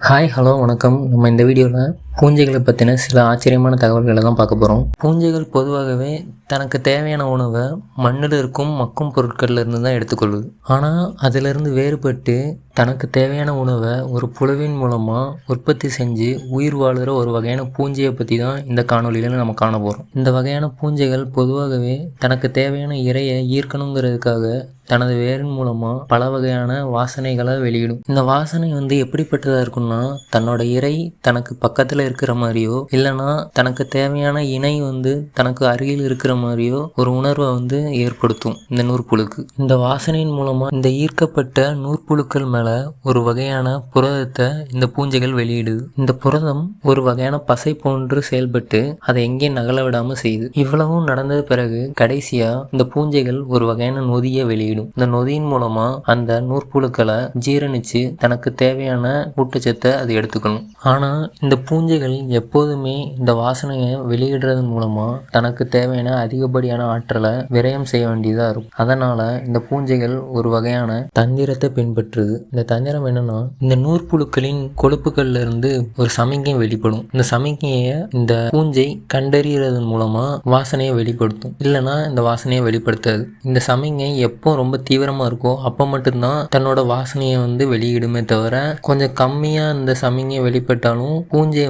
Hi, hello, வணக்கம். நம்ம இந்த வீடியோவில் பூஞ்சைகளை பற்றின சில ஆச்சரியமான தகவல்களை தான் பார்க்க போகிறோம். பூஞ்சைகள் பொதுவாகவே தனக்கு தேவையான உணவை மண்ணில் இருக்கும் மக்கும் பொருட்கள்ல இருந்து தான் எடுத்துக்கொள்ளுது. ஆனால் அதிலிருந்து வேறுபட்டு தனக்கு தேவையான உணவை ஒரு புழுவின் மூலமாக உற்பத்தி செஞ்சு உயிர் வாழுகிற ஒரு வகையான பூஞ்சையை பற்றி தான் இந்த காணொலியில் நம்ம காண போகிறோம். இந்த வகையான பூஞ்சைகள் பொதுவாகவே தனக்கு தேவையான இரையை ஈர்க்கணுங்கிறதுக்காக தனது வேரின் மூலமாக பல வகையான வாசனைகளை வெளியிடும். இந்த வாசனை எப்படிப்பட்டதாக இருக்கும்னா, தன்னோட இரை தனக்கு பக்கத்தில் இருக்கிற மாதிரியோ இல்லைன்னா தனக்கு தேவையான இணை தனக்கு அருகில் இருக்கிற மாதிரியோ ஒரு உணர்வை ஏற்படுத்தும் இந்த நூற்புழுக்கு. இந்த வாசனையின் மூலமாக இந்த ஈர்க்கப்பட்ட நூற்புழுக்கள் மேலே ஒரு வகையான புரதத்தை இந்த பூஞ்சைகள் வெளியிடுது. இந்த புரதம் ஒரு வகையான பசை போன்று செயல்பட்டு அதை எங்கேயும் நகல விடாமல் செய்யுது. இவ்வளவும் நடந்த பிறகு கடைசியா இந்த பூஞ்சைகள் ஒரு வகையான நொதியை வெளியிடும். இந்த நொதியின் மூலமா அந்த நூற்புழுக்களை ஜீரணிச்சு தனக்கு தேவையான ஊட்டச்சத்தை அது எடுத்துக்கணும். ஆனா இந்த பூஞ்சைகள் எப்போதுமே இந்த வாசனையை வெளியிடுறதன் மூலமா தனக்கு தேவையான அதிகப்படியான ஆற்றலை விரயம் செய்ய வேண்டியதா இருக்கும். அதனால இந்த பூஞ்சைகள் ஒரு வகையான தந்திரத்தை பின்பற்றுது. இந்த தந்திரம் என்னன்னா, இந்த நூற்புழுக்களின் கொழுப்புகள்ல இருந்து ஒரு சமிக்கை வெளிப்படும். இந்த சமிக்கையை இந்த பூஞ்சை கண்டறியறதன் மூலமா வாசனையை வெளிப்படுத்தும். இல்லைன்னா இந்த வாசனையை வெளிப்படுத்தாது. இந்த சமிக்கை எப்போ ரொம்ப தீவிரமா இருக்கோ அப்போ மட்டும்தான் தன்னோட வாசனையை வெளியிடுமே தவிர, கொஞ்சம் கம்மியா இந்த சமிக்கை வெளிப்பட்டாலும் பூஞ்சை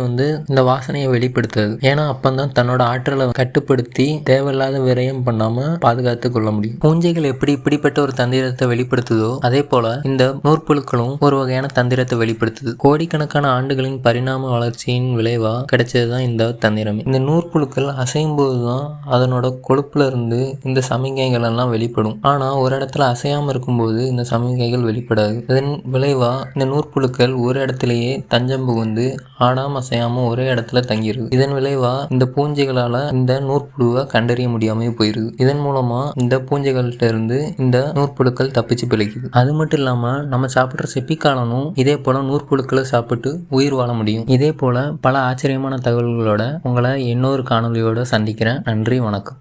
இந்த வாசனையை வெளிப்படுத்தாது. ஏன்னா அப்பந்தான் தன்னோட ஆற்றலை கட்டுப்படுத்தி தேவையில்லாத விரயம் பண்ணாம பாதுகாத்து கொள்ள முடியும். பூஞ்சைகள் எப்படி இப்படிப்பட்ட ஒரு தந்திரத்தை வெளிப்படுத்துதோ அதே போல இந்த நூற்புழுக்களும் ஒரு வகையான தந்திரத்தை வெளிப்படுத்துது. கோடிக்கணக்கான ஆண்டுகளின் பரிணாம வளர்ச்சியின் விளைவா கிடைச்சதுதான் இந்த தந்திரம். இந்த நூற்புழுக்கள் அசையும் போதுதான் அதனோட கொழுப்புல இருந்து இந்த சமிக்கைகள் எல்லாம் வெளிப்படும். ஆனா ஒரு இடத்துல அசையாம இருக்கும்போது இந்த சமிக்கைகள் வெளிப்படாது. இதன் விளைவா இந்த நூற்புழுக்கள் ஒரு இடத்திலேயே தஞ்சம் புகுந்து ஆடாம அசையாம ஒரே இடத்துல தங்கிருது. இதன் விளைவா இந்த பூஞ்சைகளால இந்த நூற்புழுவை கண்டறிய முடியாம போயிருது. இதன் மூலமா இந்த பூஞ்சைகள்கிட்ட இருந்து இந்த நூற்புழுக்கள் தப்பிச்சு பிழைக்குது. அது மட்டும் இல்லாம நம்ம சாப்பிட்ற செப்பிக்காலனும் இதே போல நூற்புழுக்களை சாப்பிட்டு உயிர் வாழ முடியும். இதே போல பல ஆச்சரியமான தகவல்களோட உங்களை இன்னொரு காணொலியோட சந்திக்கிறேன். நன்றி, வணக்கம்.